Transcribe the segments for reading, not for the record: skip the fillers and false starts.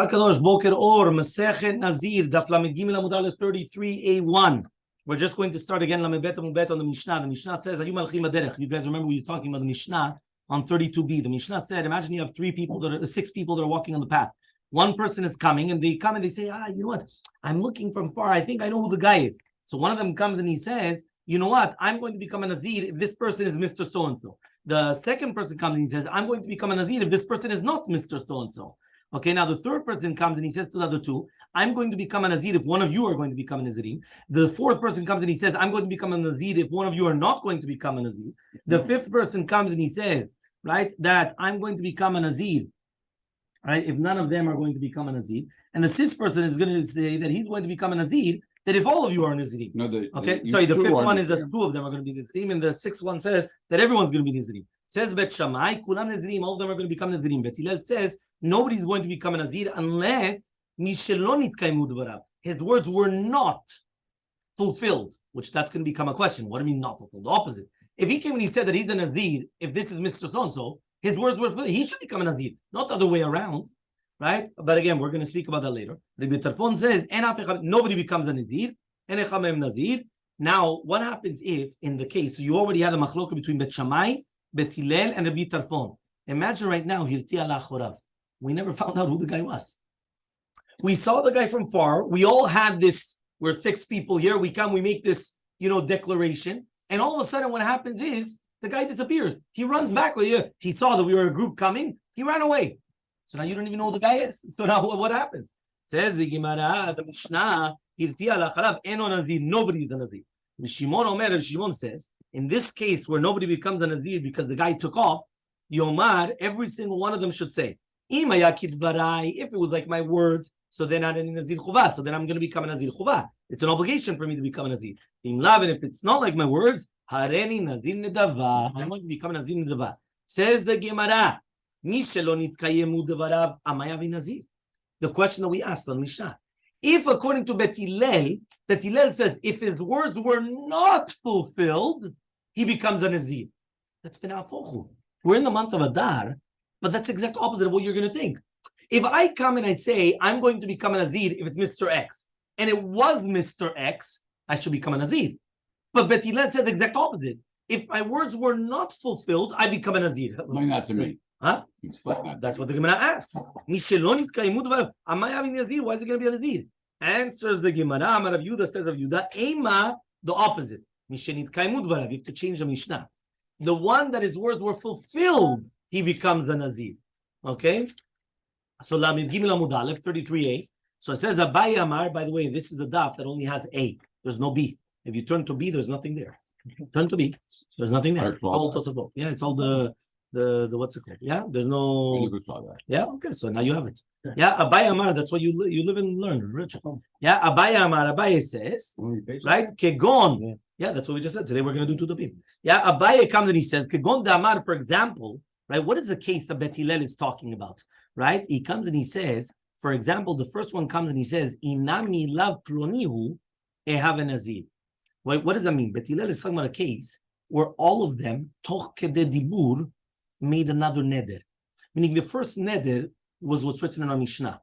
Kadosh Boker Or, Masechet Nazir Daf Gimel Amud Aleph 33a1. We're just going to start again Lamed Bet Amud Bet on the Mishnah. The Mishnah says, "Ayu malchim aderech." You guys remember we were talking about the Mishnah on 32b. The Mishnah said, imagine you have six people that are walking on the path. One person is coming, and they come and they say, you know what? I'm looking from far. I think I know who the guy is. So one of them comes and he says, you know what? I'm going to become a Nazir if this person is Mr. So-and-so. The second person comes and he says, I'm going to become a Nazir if this person is not Mr. So-and-so. Okay, now the third person comes and he says to the other two, I'm going to become a Nazir if one of you are going to become a Nazirim. The fourth person comes and he says, I'm going to become a Nazir if one of you are not going to become a Nazir. The fifth person comes and he says, right, that I'm going to become a Nazir, right, if none of them are going to become a Nazir. And the sixth person is going to say that he's going to become a Nazir, that if all of you are Nazirim. No, the fifth one is that two of them are going to be Nazirim, and the sixth one says that everyone's going to be Nazirim. Says Bet Shammai, Kulam Nazirim, all of them are going to become Nazirim. Bet Hillel says nobody's going to become a Nazir unless his words were not fulfilled, which that's going to become a question. What do you mean not fulfilled? The opposite. If he came and he said that he's a Nazir, if this is Mr. So-and-so, his words were fulfilled. He should become a Nazir, not the other way around, right? But again, we're going to speak about that later. Rabbi Tarfon says, nobody becomes a Nazir. Now, what happens if, in the case, so you already had a machloka between Bet Shammai, Bet Hillel, and Rabbi Tarfon. Imagine right now, Hirti ala chorav. We never found out who the guy was. We saw the guy from far. We all had this, we're six people here. We come, we make this, declaration. And all of a sudden what happens is the guy disappears. He runs back. He saw that we were a group coming. He ran away. So now you don't even know who the guy is. So now what happens? Says the Gemara, the Mishnah, nobody is a Nazir. Shimon says, in this case where nobody becomes a Nazir because the guy took off, Yomar, every single one of them should say, if it was like my words, so then I'm a Nazir Chuvah. So then I'm going to become a Nazir Chuvah. It's an obligation for me to become a Nazir. And if it's not like my words, Hareni Nazir Nedava. I'm going to become a Nazir Nedava. Says the Gemara, the question that we asked on Mishnah. If according to Bet Hillel says, if his words were not fulfilled, he becomes a Nazir. That's V'na'afochu. We're in the month of Adar, but that's the exact opposite of what you're going to think. If I come and I say, I'm going to become a Nazir if it's Mr. X, and it was Mr. X, I should become a Nazir. But Bet Hillel said the exact opposite. If my words were not fulfilled, I become a Nazir. Explain that to me. Huh? That's what the Gemara asks. Why is it going to be a Nazir? Answers the Gemara, Amar Rav Yehuda says Rav Yehuda, Ema, the opposite. You have to change the Mishnah. The one that his words were fulfilled, he becomes a Nazir. Okay? So Lamed Gimel Amud Aleph 33a. So it says Abai Amar. By the way, this is a daf that only has A. There's no B. If you turn to B, there's nothing there. Turn to B. There's nothing there. It's all Tosafot. Yeah, it's all the what's it called? Yeah, there's no. Yeah, okay. So now you have it. Yeah, Abai Amar. That's what you live and learn, Richard. Yeah, Abai Amar. Abai says, right? Kegon. Yeah, that's what we just said. Today we're going to do to the people. Yeah, Abai comes and he says, Kegon Damar, for example, right? What is the case that Bet Hillel is talking about? Right? He comes and he says, for example, the first one comes and he says, Inami lav plonihu ehav nazir. What does that mean? Bet Hillel is talking about a case where all of them, toch kede dibur, made another neder. Meaning the first neder was what's written in our Mishnah.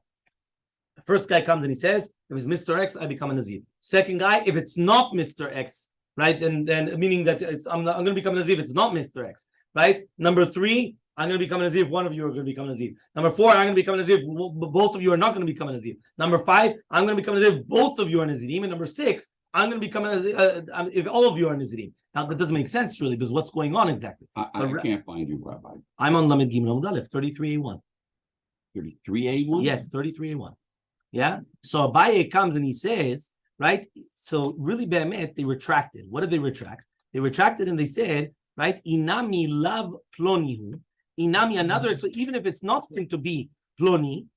The first guy comes and he says, if it's Mr. X, I become a Nazir. Second guy, if it's not Mr. X, right? Then meaning that I'm going to become a Nazir if it's not Mr. X, right? Number 3, I'm going to become a Nazir if one of you are going to become a Nazir. Number 4, I'm going to become a Nazir if both of you are not going to become a Nazir. Number 5, I'm going to become a Nazir if both of you are Nazirim. And number 6, I'm going to become a Nazir if all of you are Nazirim. Now, that doesn't make sense, really, because what's going on exactly? I can't find you, Rabbi. I'm on Lamed Gimel Amud Aleph, 33a1. 33a1? Yes, 33a1. Yeah? So Abaye comes and he says, right? So really, Be'emet, they retracted. What did they retract? They retracted and they said, right? Inami lav plonihu. Inami, another explanation, even if it's not going to be ploni,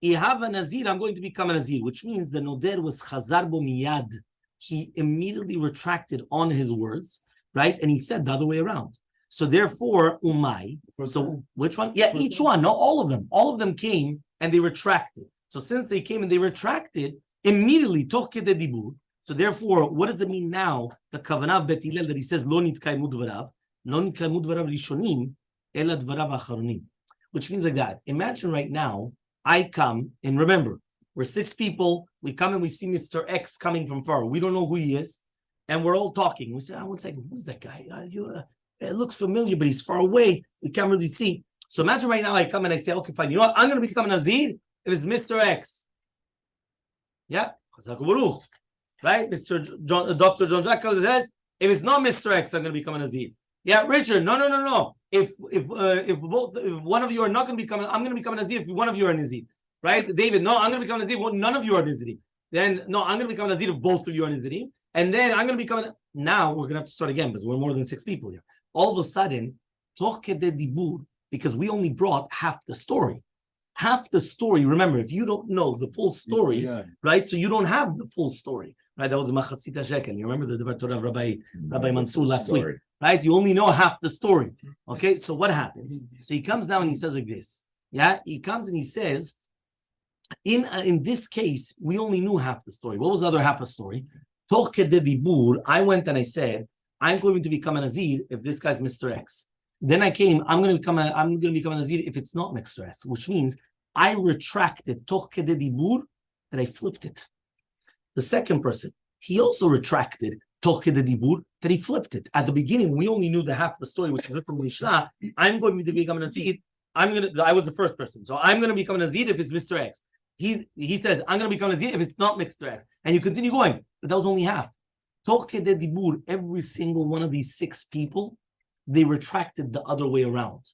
Ihav a Nazir, I'm going to become a Nazir, which means the Noder was chazar bo miyad. He immediately retracted on his words, right? And he said the other way around. So therefore, umay. So which one? Yeah, each one, not all of them. All of them came and they retracted. So since they came and they retracted, immediately, toch kede dibur. So therefore, what does it mean now? The kavanah of Bet Hillel that he says, lo nitkaymu dvarav rishonim, ela dvarav acharonim. Which means like that. Imagine right now, I come, and remember, we're 6 people. We come and we see Mr. X coming from far. We don't know who he is. And we're all talking. We say, one second, who's that guy? It looks familiar, but he's far away. We can't really see. So imagine right now I come and I say, okay, fine. You know what? I'm going to become a Nazir if it's Mr. X. Yeah? Right? Dr. John Jack says, if it's not Mr. X, I'm going to become a Nazir. Yeah, Richard, no. If one of you are not going to become, I'm going to become a Nazir if one of you are a Nazir. Right? David, no, I'm going to become a Nazir. Well, none of you are Nazirim. Then, no, I'm going to become a Nazir if both of you are Nazirim. And then I'm going to become, now we're going to have to start again because we're more than 6 people here. All of a sudden, because we only brought half the story. Half the story, remember, if you don't know the full story, right? So you don't have the full story, right? That was Machatzita Shekel. You remember the Devar Torah of Rabbi Mansour last week, right? You only know half the story. Okay, so what happens? So he comes down and he says like this. Yeah, he comes and he says, in this case, we only knew half the story. What was the other half of the story? Toch kedei dibur, I went and I said, I'm going to become a Nazir if this guy's Mr. X. Then I came, I'm going to become a Nazir if it's not Mr. X, which means I retracted toch kedei dibur and I flipped it. The second person, he also retracted toch kedei dibur that he flipped it. At the beginning, we only knew the half of the story, which is from Mishnah. I'm going to become a Nazir. I was the first person, so I'm going to become a Nazir if it's Mr. X. He says, I'm going to become a Nazir if it's not Mr. X. And you continue going, but that was only half. Toch kedei dibur, every single one of these 6 people, they retracted the other way around.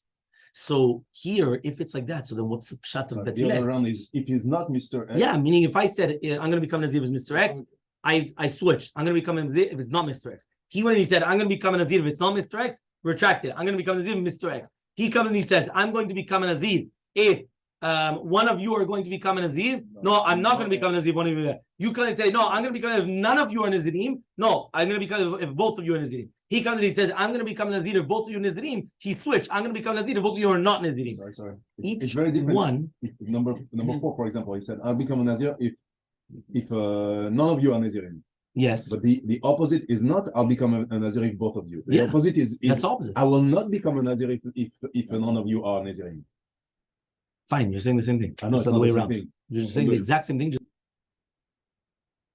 So here, if it's like that, so then what's the pshat of that? The other round is if he's not Mr. X. Yeah, meaning if I said I'm going to become a Nazir if it's Mr. X, I switched. I'm going to become a Nazir if it's not Mr. X. He went and he said, I'm going to become a Nazir if it's not Mr. X, retracted. I'm going to become a Nazir if Mr. X. He comes and he says, I'm going to become a Nazir if one of you are going to become a Nazir. No, I'm not going to become a Nazir. One of you. You can say, no, I'm going to become if none of you are Nazirim. No, I'm going to become if both of you are Nazirim. He comes and he says, I'm going to become a Nazir if both of you are Nazirim. He switched. I'm going to become a Nazir if both of you are not Nazirim. Sorry. It's very different. One. Number 4, for example, he said, I'll become a Nazir if none of you are Nazirim. Yes. But the opposite is not, I'll become a Nazir if both of you. The opposite is that's opposite. I will not become a Nazir if none of you are Nazirim. Fine, you're saying the same thing. I know it's the other way around. You're just saying the exact same thing. So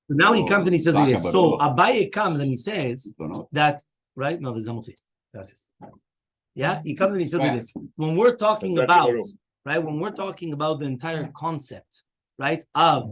now he comes and he says this. So Abaye comes and he says that, right? No, there's Amotzi. Gracias. Yeah, he comes and he says this. When we're talking about, right? When we're talking about the entire concept, right, of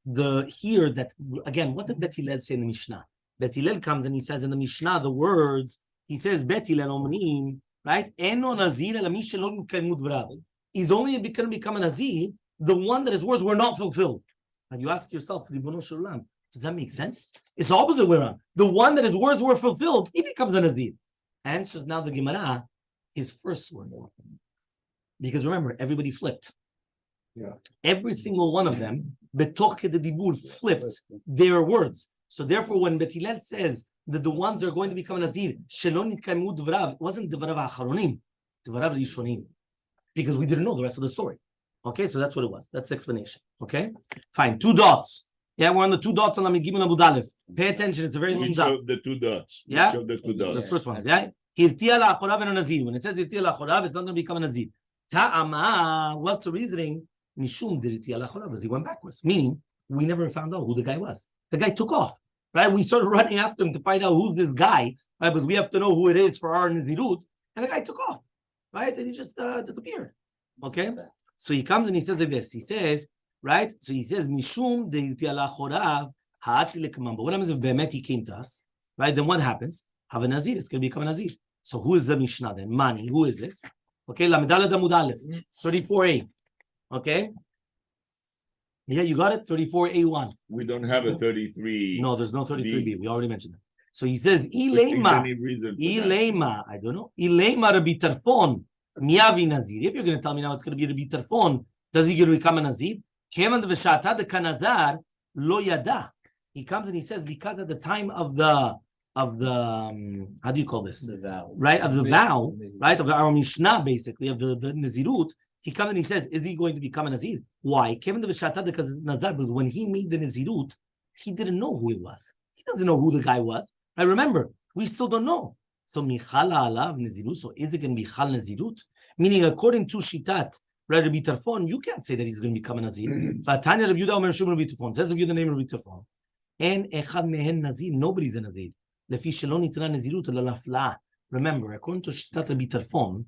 the here that again, what did Bet Hillel say in the Mishnah? Bet Hillel comes and he says in the Mishnah the words. He says Bet Hillel omrim, right? Eno nazir ela mi shelo yukaymu dvarav. He's only going to become a Nazir, the one that his words were not fulfilled. And you ask yourself, Ribono Shalom, does that make sense? It's the opposite way around. The one that his words were fulfilled, he becomes a Nazir. Answers now the Gemara, his first word. Because remember, everybody flipped. Yeah. Every single one of them, betoch kedei dibur, flipped their words. So therefore, when Bet Hillel says that the ones that are going to become a Nazir, shelo nitkaymu dvarav, it wasn't dvarav acharonim, dvarav rishonim. Because we didn't know the rest of the story. Okay, so that's what it was. That's the explanation. Okay, fine. 2 dots. Yeah, we're on the 2 dots on Amid Gimel Amud Aleph. Pay attention, it's a very long dot. Which of the 2 dots? Yeah, which of the 2 dots? The first ones. Yeah, Hirtia la'achorav and a Nazir. When it says Hirtia la'achorav, it's not going to become a Nazir. Ta'ama, what's the reasoning? Mishum dirtia la'achorav, because he went backwards. Meaning, we never found out who the guy was. The guy took off. Right? We started running after him to find out who's this guy. Right? Because we have to know who it is for our Nazirut. And the guy took off. Right? And he just disappeared. Okay? So he comes and he says like this. He says, right? So he says, Mishum de yitiala chorav ha'ati lekman. But what happens if Be'emet he came to us? Right? Then what happens? Have a Nazir. It's going to become a Nazir. So who is the Mishnah then? Mani. Who is this? Okay? Lamedalad Amud Aleph. 34a. Okay? Yeah, you got it? 34a1. We don't have a 33. No, there's no 33b. We already mentioned it. So he says, Ilema. I don't know. Ilema Rabbi Tarfon. Miyavi Nazir. If you're going to tell me now it's going to be Rabbi Tarfon, does he get to become a Nazir? Kevan the Veshata the Kanazar lo yada. He comes and he says, because at the time of the how do you call this? The vow. Right? Of the vow, right? Of our Mishnah, basically, of the Nazirut, he comes and he says, is he going to become a Nazir? Why? Kevan the Veshata the Kanazar, because when he made the Nazirut, he didn't know who it was. He doesn't know who the guy was. I remember, we still don't know. So Michala alav Nazirut. So is it going to be Chal Nazirut? Meaning, according to Shitat Rabbi Tarfon, you can't say that he's going to become a Nazir. Vatanya Rabbi Yehuda Omer Shum Rabbi Tarfon. Says Rabbi Yehuda the name of Rabbi Tarfon. And echad mehen Nazir, nobody's a Nazir. Lefi shelon nitna Nazirut lalafla. Remember, according to Shitat Rabbi Tarfon,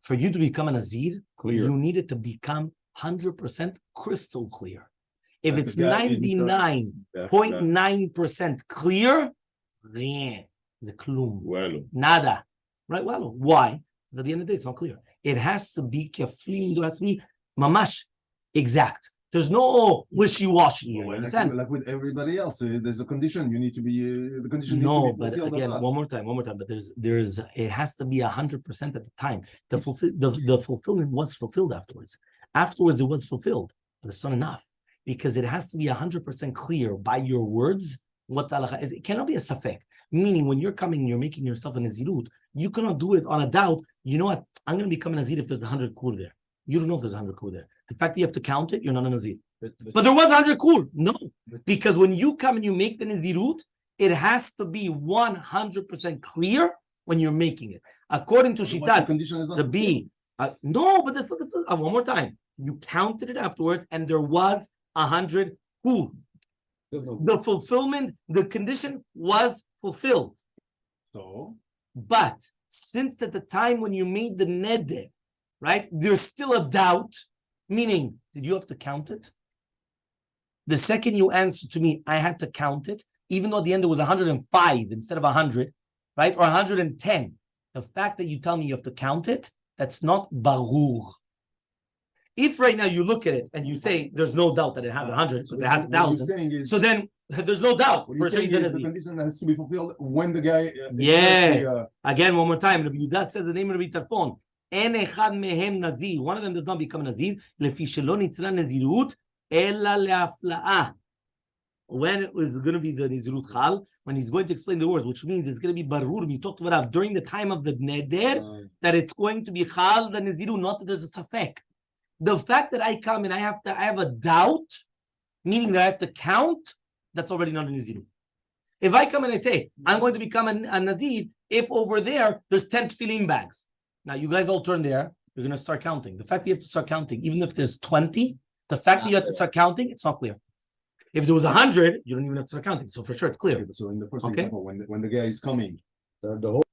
for you to become a Nazir, you needed to become 100% crystal clear. If it's 99.9% clear, the klum, nada. Right? Well, why? Because at the end of the day, it's not clear. It has to be kaflim, it has to be mamash, exact. There's no wishy-washy here. Like with everybody else, there's a condition. You need to be the condition. No, but again, one more time. But there's it has to be 100% at the time. The fulfillment was fulfilled afterwards. Afterwards, it was fulfilled, but it's not enough because it has to be 100% clear by your words what the halacha is. It cannot be a safek. Meaning, when you're coming, you're making yourself a nazirut. You cannot do it on a doubt. You know what? I'm going to become a nazir if there's 100 kur there. You don't know if there's 100 kur there. The fact that you have to count it, you're not a nazir. But there was 100 kur. No. Because when you come and you make the nazirut, it has to be 100% clear when you're making it. According to Shitat, Rabbi, no, but one more time. You counted it afterwards and there was 100 kur. The fulfillment, the condition was fulfilled. But since at the time when you made the neder, right, there's still a doubt, meaning, did you have to count it? The second you answer to me, I had to count it, even though at the end it was 105 instead of 100, right, or 110. The fact that you tell me you have to count it, that's not barur. If right now you look at it and you say there's no doubt that it has 100 because it has 1,000, so then there's no doubt. The condition has to be fulfilled when the guy. Yes. Again, one more time. Rabbi Yehuda says the name of Rabbi Tarfon. En echad mehem nazir. One of them does not become a nazir. Lefi shelo nitzra nazirut ella leafla'ah. When it was going to be the nazirut chal, when he's going to explain the words, which means it's going to be barur. We talked about during the time of the neder that it's going to be chal the nazirut, not that there's a safek. The fact that I come and I have a doubt, meaning that I have to count, that's already not a nazir. If I come and I say, I'm going to become a nazir, if over there's 10 tefillin bags. Now, you guys all turn there, you're going to start counting. The fact that you have to start counting, even if there's 20, the fact that you have to start counting, it's not clear. If there was 100, you don't even have to start counting. So for sure, it's clear. So in the first example, when the guy is coming, the whole...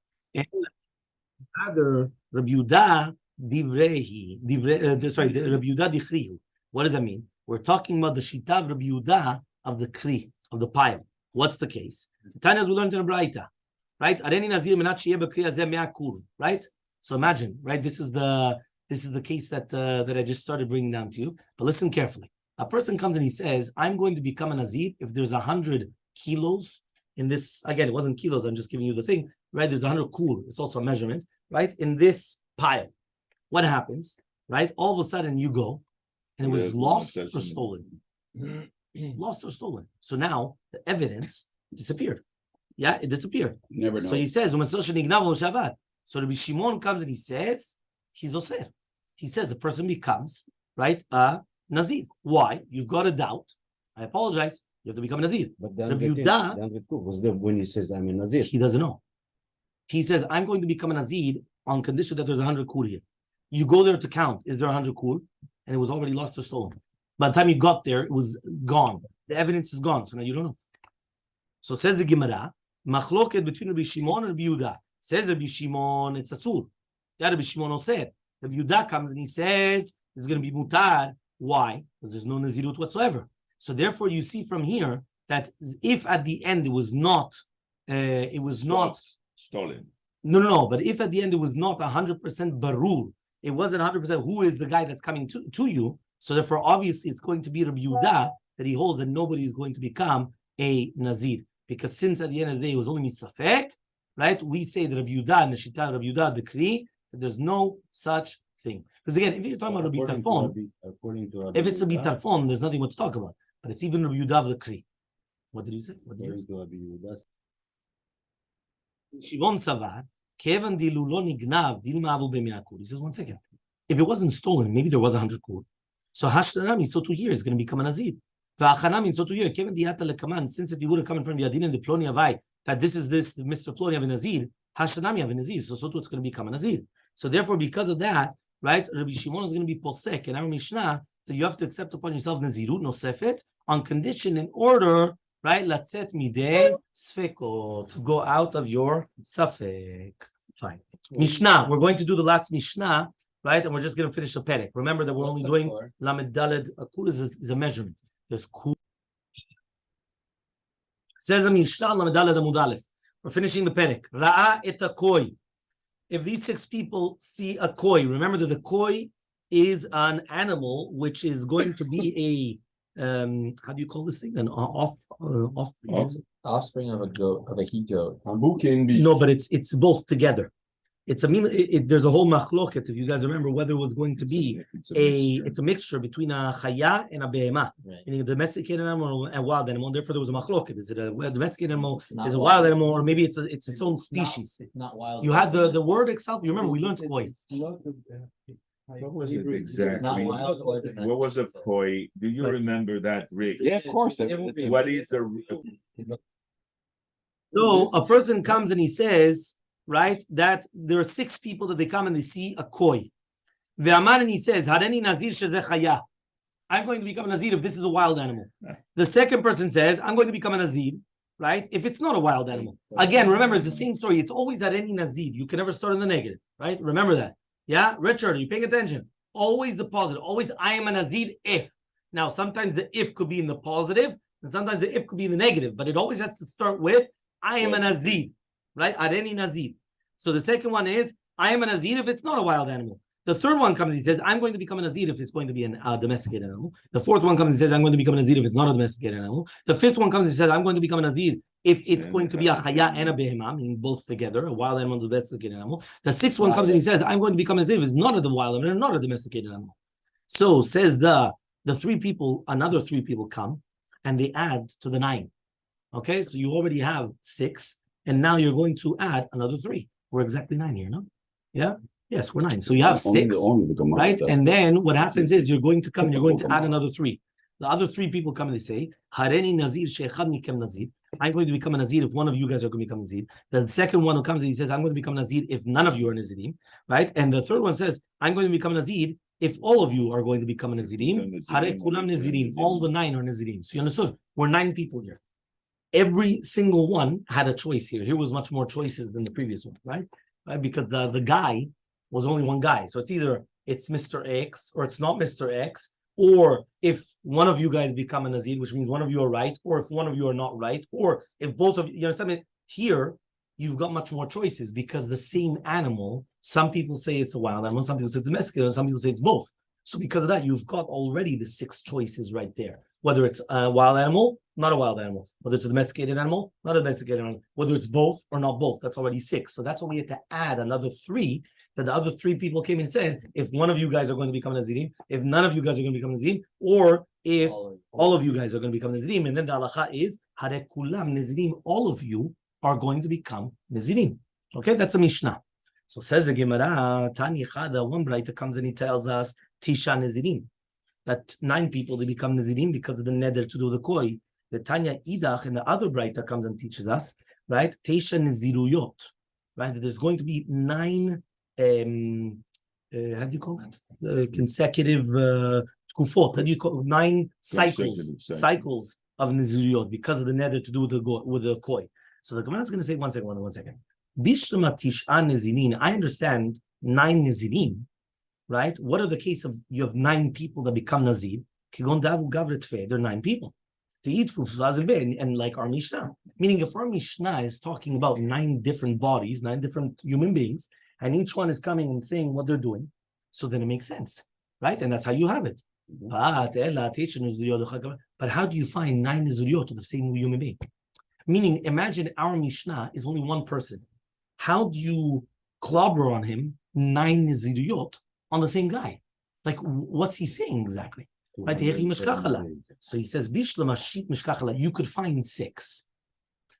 Other Rabbi Yehuda Divrehi, Rabbi Yehuda Dichrihu. What does that mean? We're talking about the Shita of Rabbi Yehuda of the Kri, of the pile. What's the case? Tanya, we learned in a Braita, right? Right? So imagine, right? This is the case that I just started bringing down to you. But listen carefully. A person comes and he says, I'm going to become a Nazir if there's 100 kilos in this. Again, it wasn't kilos. I'm just giving you the thing, right? There's 100 kur. It's also a measurement, right? In this pile. What happens, right? All of a sudden you go and it was lost or stolen. Lost or stolen. So now the evidence disappeared. Yeah, it disappeared. Never know. So he says, so Rabbi Shimon comes and he says, he's Oser. He says the person becomes, right, a Nazir. Why? You've got a doubt. I apologize. You have to become a Nazir. But the 100 was there when he says, I'm a Nazir. He doesn't know. He says, I'm going to become a Nazir on condition that there's 100 kur here. You go there to count. Is there 100 kur? And it was already lost or stolen. By the time you got there, it was gone. The evidence is gone. So now you don't know. So says the Gemara, Machloket between Rabbi Shimon and Rabbi Yehuda. Says Rabbi Shimon, it's asur. Yeah, Rabbi Shimon Oser. Rabbi Yehuda comes and he says it's going to be mutar. Why? Because there's no nazirut whatsoever. So therefore, you see from here that if at the end it was not stolen. No. But if at the end it was not 100% barur, it wasn't 100% who is the guy that's coming to you. So therefore, obviously, it's going to be Rabbi Yehuda that he holds that nobody is going to become a nazir. Because since at the end of the day it was only misafek, right? We say that Rabbi Yehuda and the Shita Rabbi Yehuda decree that there's no such thing. Because again, if you're talking about Rabbi Tarfon, if it's Rabbi Tarfon, there's nothing what to talk about. But it's even Rabbi Yehuda of the decree. What did you say? What did you say? Shivon Savar, Kevan dilu lo nignav dilma avu b'me'akur. He says, 1 second. If it wasn't stolen, maybe there was 100 kur. So Hashtanami, so 2 years, is going to become a Nazir. V'achanami, so 2 years. Kevan diata lekaman, since if you would have come in front of Yadin and the Ploni Avai, that this is Mr. Ploni of a Nazir, Hashtanami of a Nazir. So too it's going to become a Nazir. So therefore, because of that, right? Rabbi Shimon is going to be posek in our Mishnah that you have to accept upon yourself Nazirut Nosefet on condition in order, right? Latzet midei sfekot, to go out of your safek. Fine. Mishnah, we're going to do the last Mishnah, right? And we're just going to finish the perek. Remember that we're only doing Lamed Daled. A kul is a measurement. There's kul. Says a Mishnah, Lamed Daled Amud Aleph. We're finishing the perek. Ra'a et koi. If these 6 people see a koi, remember that the koi is an animal which is going to be a how do you call this thing? An offspring of a goat, of a he goat. No, but it's both together. There's a whole machloket, if you guys remember, whether it was going to be it's a mixture between a chaya and a behema, meaning a domesticated animal and a wild animal. Therefore, there was a machloket. Is it a domesticated animal? Is a wild animal, or maybe it's its own species? It's not wild. You had the word itself. You remember we learned koi. What was it exactly? not wild or domestic. What was a koi? Do you remember that, Rick? Yeah, of course. What is a So a person comes and he says, right, that there are 6 people that they come and they see a koi. Ve'amar, and he says, Hareni Nazir shezeh chaya. I'm going to become a Nazir if this is a wild animal. The second person says, I'm going to become a Nazir, right, if it's not a wild animal. Again, remember, it's the same story. It's always Hareni Nazir. You can never start in the negative, right? Remember that. Yeah, Richard, are you paying attention? Always the positive. Always I am a Nazir if. Now, sometimes the if could be in the positive, and sometimes the if could be in the negative, but it always has to start with I am a Nazir, right? Areni Nazir. So the second one is I am a Nazir if it's not a wild animal. The third one comes and he says, I'm going to become a Nazir if it's going to be a domesticated animal. The fourth one comes and says, I'm going to become a Nazir if it's not a domesticated animal. The fifth one comes and says, I'm going to become a Nazir if it's going to be a chaya and a behema, meaning both together, a wild animal and a domesticated animal. The sixth one comes and he says, I'm going to become a Nazir if it's not a wild animal and not a domesticated animal. So says the 3 people, another 3 people come and they add to the 9. Okay, so you already have 6, and now you're going to add another 3. We're exactly 9 here, no? Yeah? Yes, we're 9. So you have 6, right? And then what happens is you're going to come and you're going to add another 3. The other 3 people come and they say, Hareni Nazir she'echad mikem Nazir. I'm going to become a Nazir if one of you guys are going to become a Nazir. The second one who comes and he says, I'm going to become a Nazir if none of you are Nazirim, right? And the third one says, I'm going to become a Nazir if all of you are going to become a Nazirim. Hare kulam Nazirim. All the 9 are Nazirim. So you understood? We're 9 people here. Every single one had a choice here. Here was much more choices than the previous one, right? Because the guy was only one guy. So it's either it's Mr. X or it's not Mr. X, or if one of you guys become a Nazir, which means one of you are right, or if one of you are not right, or if both of you, you understand? Here, you've got much more choices because the same animal, some people say it's a wild animal, some people say it's domesticated, and some people say it's both. So because of that, you've got already the 6 choices right there. Whether it's a wild animal, not a wild animal. Whether it's a domesticated animal, not a domesticated animal. Whether it's both or not both. That's already 6. So that's why we had to add another 3, that the other 3 people came and said, if one of you guys are going to become Nazirim, if none of you guys are going to become Nazirim, or if all of you guys are going to become Nazirim, and then the halacha is, Hare kulam Nazirim, all of you are going to become Nazirim. Okay, that's a Mishnah. So says the Gemara, Tani Chada, one Braita comes and he tells us, Tisha Nazirim, that 9 people, they become Nazirim because of the neder to do the koi. The Tanya Idach and the other Braita comes and teaches us, right? Tisha Naziruyot, right? That there's going to be 9, how do you call that? Consecutive tkufot. How do you call it? 9 cycles of Naziruyot because of the neder to do with the koi. So the Gemara is going to say, one second. Bishlama Tisha Nazirin. I understand 9 Nazirin, right? What are the case of you have 9 people that become Nazir? They're 9 people. And like our Mishnah. Meaning if our Mishnah is talking about 9 different bodies, 9 different human beings, and each one is coming and saying what they're doing, so then it makes sense, right? And that's how you have it. But how do you find 9 Naziriyot of the same human being? Meaning, imagine our Mishnah is only one person. How do you clobber on him 9 Naziriyot on the same guy? Like, what's he saying exactly? Right? So he says, you could find 6.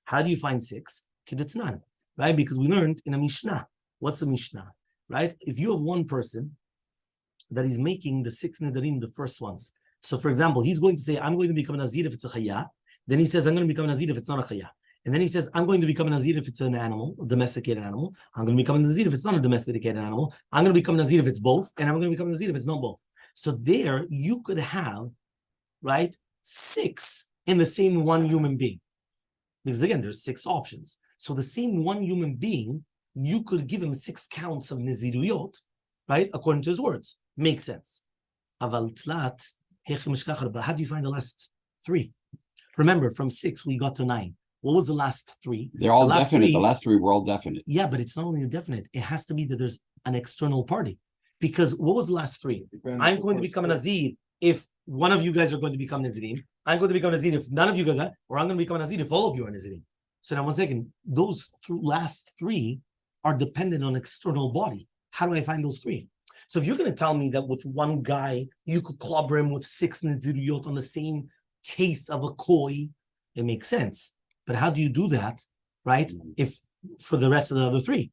How do you find 6? Kiditznan, right? Because we learned in a Mishnah. What's a Mishnah? Right? If you have one person that is making the 6 Nidarim, the first ones. So for example, he's going to say, I'm going to become a Nazir if it's a Chaya. Then he says, I'm going to become a Nazir if it's not a Chaya. And then he says, I'm going to become a Nazir if it's an animal, a domesticated animal. I'm going to become a Nazir if it's not a domesticated animal. I'm going to become a Nazir if it's both. And I'm going to become a Nazir if it's not both. So there you could have, right, 6 in the same one human being. Because again, there's 6 options. So the same one human being, you could give him 6 counts of Naziruyot, right, according to his words. Makes sense. Aval tlat, but how do you find the last 3? Remember, from 6 we got to 9. What was the last 3? They're all The last definite. 3 The last 3 were all definite. Yeah, but it's not only indefinite. It has to be that there's an external party. Because what was the last 3? I'm going to become a Nazir if one of you guys are going to become Nazirim. I'm going to become a Nazir if none of you guys are, or I'm going to become a Nazir if all of you are Nazirim. So now 1 second, those last 3 are dependent on external body. How do I find those 3? So if you're going to tell me that with one guy, you could clobber him with 6 Naziriyot on the same case of a koi, it makes sense. But how do you do that, right, if for the rest of the other 3?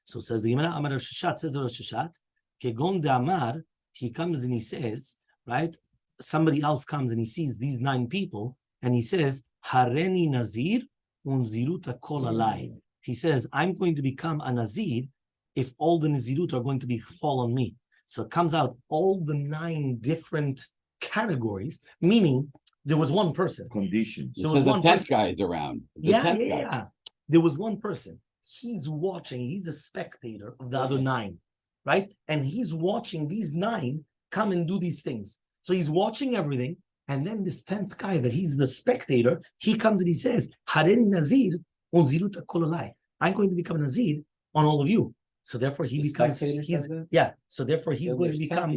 So says the Gemara, Amar Rav Sheshet, says Rav Sheshet, Kegon de Amar, he comes and he says, right, somebody else comes and he sees these 9 people, and he says, Hareni Nazir unziruta kol alai. He says, I'm going to become a Nazir if all the Nazirut are going to fall on me. So it comes out all the 9 different categories, meaning there was one person. Conditions. It says the 10th guy is around. Yeah. There was one person. He's watching. He's a spectator of the other 9, right? And he's watching these 9 come and do these things. So he's watching everything. And then this 10th guy that he's the spectator, he comes and he says, Hareni Nazir unziruta kol alai. I'm going to become a Nazir on all of you. So therefore he becomes, so therefore he's going to become,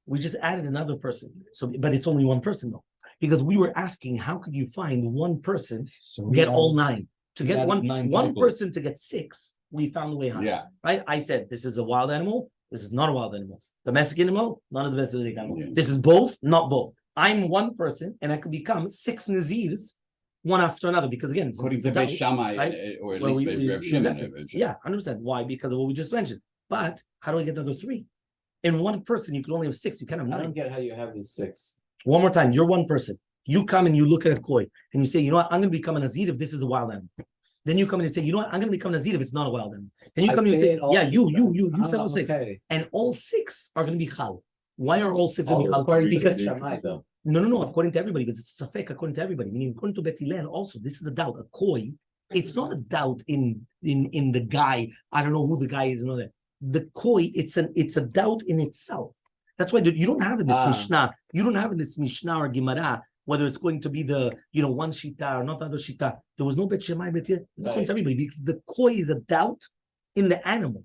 we just added another person. So, but it's only one person though. Because we were asking, how could you find one person get all 9? To get one person to get 6, we found the way high. Yeah. Right? I said, this is a wild animal. This is not a wild animal. Domestic animal, not a domestic animal. Yeah. This is both, not both. I'm one person, and I could become 6 Nazirs, one after another. Because again, according to Beis Shammai, right? Or at least Rav Shimon. Exactly. Yeah, 100%. Why? Because of what we just mentioned. But how do I get the other 3? In one person, you could only have 6. You can't have 9. I don't get how you have these 6. One more time, you're one person. You come and you look at a koi and you say, you know what, I'm going to become a Nazir if this is a wild animal. Then you come and you say, you know what, I'm going to become a Nazir if it's not a wild animal. Then you come and you say, you said all 6. Okay. And all 6 are going to be Hechal. Why are all 6 going to be Hechal? Because no, according to everybody, because it's a fake according to everybody. Meaning, according to Bet Hillel, also, this is a doubt. A koi, it's not a doubt in the guy. I don't know who the guy is and all that. The koi, it's a doubt in itself. That's why you don't have in this Mishnah. You don't have in this Mishnah or Gemara whether it's going to be the one shita or not the other shita. There was no Bet Shemai Bet Hillel. It's according to everybody because the koi is a doubt in the animal.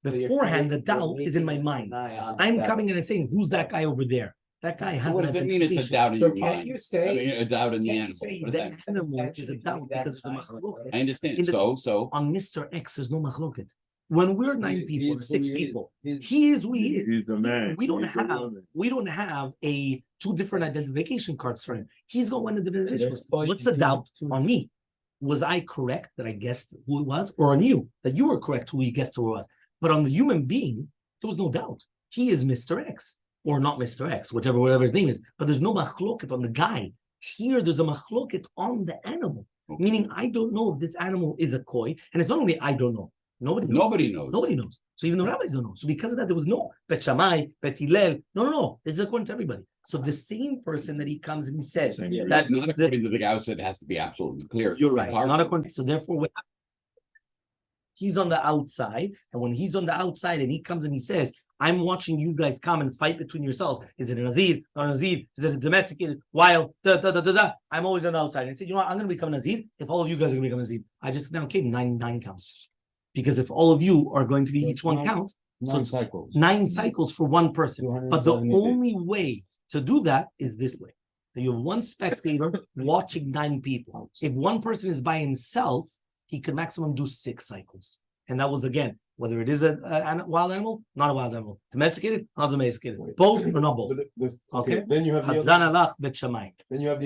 Beforehand, the doubt is in my mind. I'm coming and I'm saying, who's that guy over there? That guy has. So what does it mean? It's a doubt in your mind. You say a doubt in the animal. The animal is a doubt because of the machloket. I understand. So on Mr. X, there's no machloket. When we're 9 people, 6 people, he is, we is. He's the man. We don't have a 2 different identification cards for him. He's got one identification. What's the doubt on me? Was I correct that I guessed who it was, or on you that you were correct who you guessed who it was? But on the human being, there was no doubt. He is Mr. X or not Mr. X, whatever his name is. But there's no machloket on the guy. Here, there's a machloket on the animal. Meaning, I don't know if this animal is a koi, and it's not only I don't know. Nobody knows. So even the rabbis don't know. So because of that, there was no Bet Shammai, Bet Hillel. No. This is according to everybody. So the same person that he comes and he says that's not according to the guy who said it has to be absolutely clear. You're right. Not according. So therefore, he's on the outside, and when he's on the outside and he comes and he says, I'm watching you guys come and fight between yourselves. Is it a Nazir? Not a Nazir? Is it a domesticated, wild? I'm always on the outside. And he said, you know what? I'm going to become a Nazir if all of you guys are going to become a Nazir. I just now came 9 counts. Because if all of you are going to be each one count, 9 cycles. 9 cycles for one person. But the only way to do that is this way. That you have one spectator watching 9 people. If one person is by himself, he could maximum do 6 cycles. And that was, again, whether it is a wild animal, not a wild animal. Domesticated, not domesticated. Both or not both. Okay. Then you have the